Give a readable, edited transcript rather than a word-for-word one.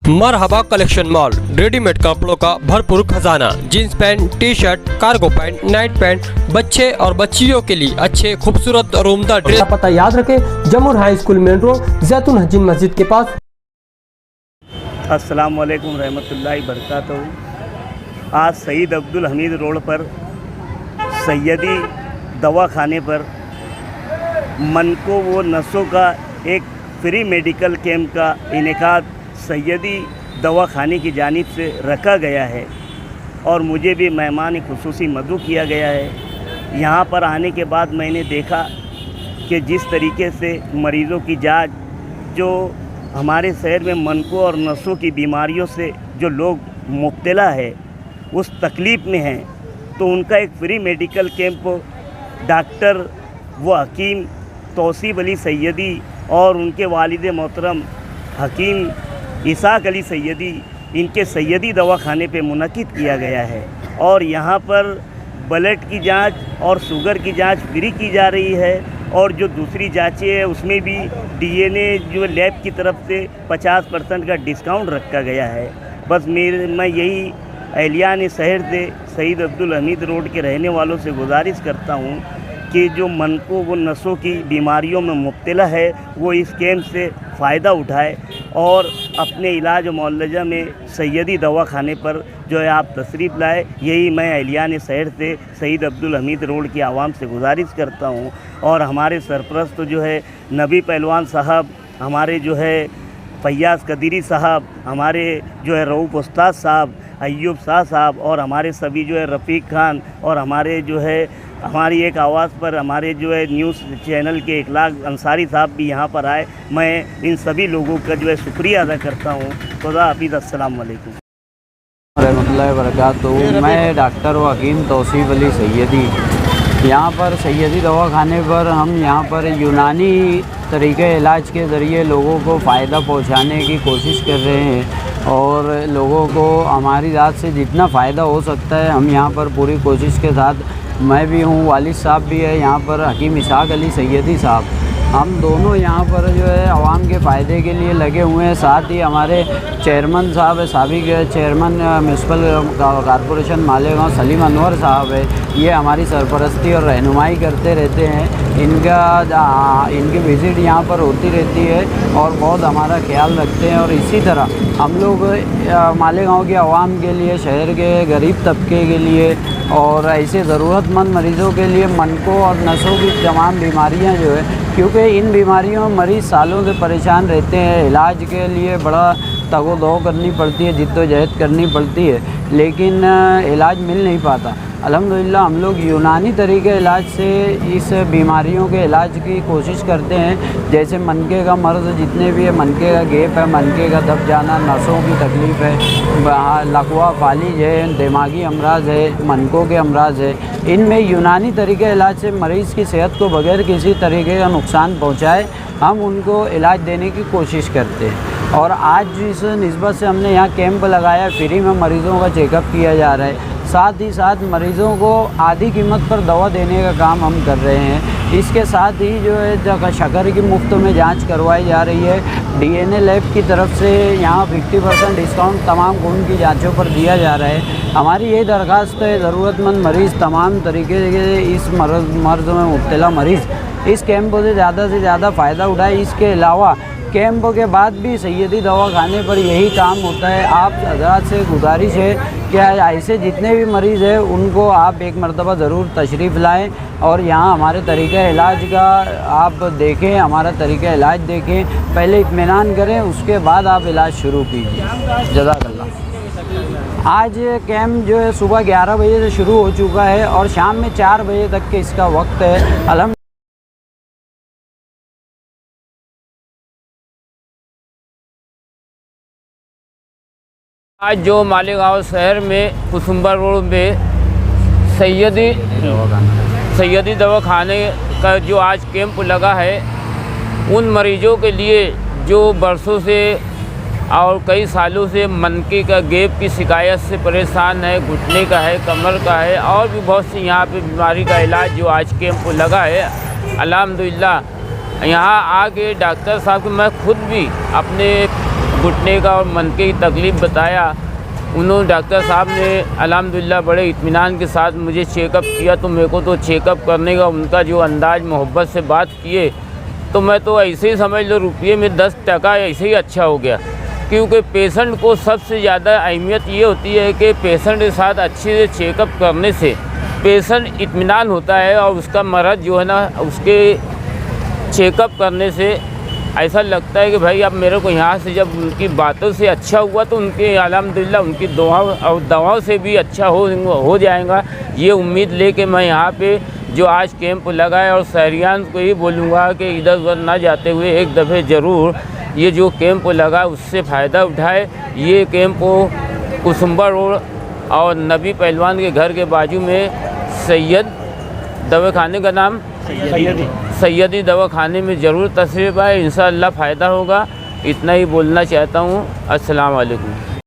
मरहबा collection mall, readymade कपड़ों का भरपूर खजाना, jeans pant, T shirt, cargo pant, night pant, बच्चे और बच्चियों के लिए अच्छे खूबसूरत और उम्दा ड्रेस। पता याद रखें, जमुर हाई स्कूल मेन रोड, जैतून हजीन मस्जिद के पास। अस्सलाम वालेकुम रहमतुल्लाहि बरकातहू। आज सईद अब्दुल हमीद रोड पर सैयदी दवाखाने पर मन को वो नसों का एक फ्री मेडिकल कैंप का इनेकाद सैयदी दवाखाने की जानिब से रखा गया है और मुझे भी मेहमान खुसूसी मदऊ किया गया है। यहाँ पर आने के बाद मैंने देखा कि जिस तरीके से मरीज़ों की जांच, जो हमारे शहर में मनकों और नसों की बीमारियों से जो लोग मुब्तला है, उस तकलीफ़ में हैं, तो उनका एक फ्री मेडिकल कैंप डॉक्टर व हकीम तौसीफ़ अली सैयदी और उनके वालिद मोहतरम हकीम इसाक अली सैयदी, इनके सैयदी दवाखाने पे मुनक़िद किया गया है। और यहाँ पर ब्लड की जांच और शुगर की जांच फ्री की जा रही है और जो दूसरी जांचें हैं उसमें भी DNA जो लैब की तरफ से 50% का डिस्काउंट रखा गया है। बस मैं यही एहलियान शहर से सईद अब्दुल हमीद रोड के रहने वालों से गुजारिश करता हूँ कि जो मन को वो नसों की बीमारियों में मुब्तला है, वो इस कैंप से फ़ायदा उठाए और अपने इलाज मुआलजा में सैयदी दवाखाने पर जो है आप तशरीफ़ लाए। यही मैं एहलियान शहर से सईद अब्दुल हमीद रोड की आवाम से गुजारिश करता हूँ। और हमारे सरपरस्त जो है नबी पहलवान साहब, हमारे जो है फैयाज़ कदीरी साहब, हमारे जो है रऊफ़ उस्ताद साहब, अय्यूब शाह साहब और हमारे सभी जो है रफ़ीक खान और हमारे जो है हमारी एक आवाज़ पर हमारे जो है न्यूज़ चैनल के इखलाक अंसारी साहब भी यहाँ पर आए। मैं इन सभी लोगों का जो है शुक्रिया अदा करता हूँ। खुदा हाफिज़। अस्सलाम वालेकुम रहमतुल्लाहि बरकातहू। मैं डॉक्टर व हकीम तौसीफ़ अली सैयदी, यहाँ पर सैयदी दवाखाने पर हम यहाँ पर यूनानी तरीक़े इलाज के ज़रिए लोगों को फ़ायदा पहुँचाने की कोशिश कर रहे हैं और लोगों को हमारी ज़ात से जितना फ़ायदा हो सकता है हम यहाँ पर पूरी कोशिश के साथ, मैं भी हूँ, वालिद साहब भी है यहाँ पर, हकीम इसाक अली सैयदी साहब, हम दोनों यहाँ पर जो है आवाम के फ़ायदे के लिए लगे हुए हैं। साथ ही हमारे चेयरमैन साहब है, साबिक chairman municipal corporation Malegaon Salim Anwar साहब है, ये हमारी सरपरस्ती और रहनुमाई करते रहते हैं। इनकी विज़िट यहाँ पर होती रहती है और बहुत हमारा ख्याल रखते हैं। और इसी तरह हम लोग मालेगांव के आवाम के लिए, शहर के गरीब तबके के लिए और ऐसे ज़रूरतमंद मरीज़ों के लिए मनकों और नसों की तमाम बीमारियां जो है, क्योंकि इन बीमारियों में मरीज़ सालों से परेशान रहते हैं, इलाज के लिए बड़ा तगो-दो करनी पड़ती है, जिद्दोजहद करनी पड़ती है, लेकिन इलाज मिल नहीं पाता। अल्हम्दुलिल्लाह हम लोग यूनानी तरीके इलाज से इस बीमारियों के इलाज की कोशिश करते हैं। जैसे मनके का मर्ज़ जितने भी है, मनके का गेप है, मनके का दब जाना, नसों की तकलीफ़ है, लकवा फालिज है, दिमागी अमराज है, मनकों के अमराज है, इनमें यूनानी तरीके इलाज से मरीज़ की सेहत को बग़ैर किसी तरीके का नुकसान पहुँचाए हम उनको इलाज देने की कोशिश करते हैं। और आज इस निस्बत से हमने यहाँ कैंप लगाया, फ्री में मरीज़ों का चेकअप किया जा रहा है। साथ ही साथ मरीज़ों को आधी कीमत पर दवा देने का काम हम कर रहे हैं। इसके साथ ही जो है शक्कर की मुफ्त में जांच करवाई जा रही है। DNA लैब की तरफ से यहाँ 50% डिस्काउंट तमाम खून की जांचों पर दिया जा रहा है। हमारी यही दरख्वास्त है, ज़रूरतमंद मरीज़, तमाम तरीके के इस मर्ज़ में मुब्तला मरीज़ इस कैंप से ज़्यादा फ़ायदा उठाए। इसके अलावा कैंप के बाद भी सैयदी दवाखाने पर यही काम होता है। आप हज़रात से गुजारिश है कि ऐसे जितने भी मरीज़ हैं उनको आप एक मरतबा ज़रूर तशरीफ़ लाएं और यहाँ हमारे तरीक़ा इलाज का आप देखें, हमारा तरीक़ा इलाज देखें, पहले इत्मीनान करें, उसके बाद आप इलाज शुरू कीजिए। जज़ाकल्लाह। आज कैंप जो है सुबह 11 बजे से शुरू हो चुका है और शाम में 4 बजे तक के इसका वक्त है। आज जो मालेगांव शहर में कुसुम्बर रोड में सैयदी दवाखाने का जो आज कैंप लगा है, उन मरीज़ों के लिए जो बरसों से और कई सालों से मनके का गेप की शिकायत से परेशान है, घुटने का है, कमर का है और भी बहुत सी यहाँ पे बीमारी का इलाज जो आज कैंप लगा है। अल्हम्दुलिल्लाह यहाँ आके डॉक्टर साहब को मैं खुद भी अपने घुटने का और मनके की तकलीफ़ बताया। उन्होंने डॉक्टर साहब ने अल्हम्दुलिल्लाह बड़े इत्मीनान के साथ मुझे चेकअप किया। तो मेरे को तो चेकअप करने का उनका जो अंदाज़ मोहब्बत से बात किए, तो मैं तो ऐसे ही समझ लो रुपये में 10 टका ऐसे ही अच्छा हो गया। क्योंकि पेशेंट को सबसे ज़्यादा अहमियत ये होती है कि पेशेंट के साथ अच्छे से चेकअप करने से पेशेंट इत्मीनान होता है और उसका मर्ज़ जो है ना, उसके चेकअप करने से ऐसा लगता है कि भाई अब मेरे को यहाँ से जब उनकी बातों से अच्छा हुआ तो उनके अल्हम्दुलिल्लाह उनकी दुआओं और दवाओं से भी अच्छा हो जाएगा। ये उम्मीद लेके मैं यहाँ पे जो आज कैंप लगा है और शहरियान को ही बोलूँगा कि इधर उधर ना जाते हुए एक दफ़े ज़रूर ये जो कैंप लगा उससे फ़ायदा उठाए। ये कैंप कुसुम्बा रोड और नबी पहलवान के घर के बाजू में सैयद दवाखाने का नाम सैयदी दवाखाने में ज़रूर तशरीफ़ आए। इंशाअल्लाह फ़ायदा होगा। इतना ही बोलना चाहता हूँ। अस्सलाम वालेकुम।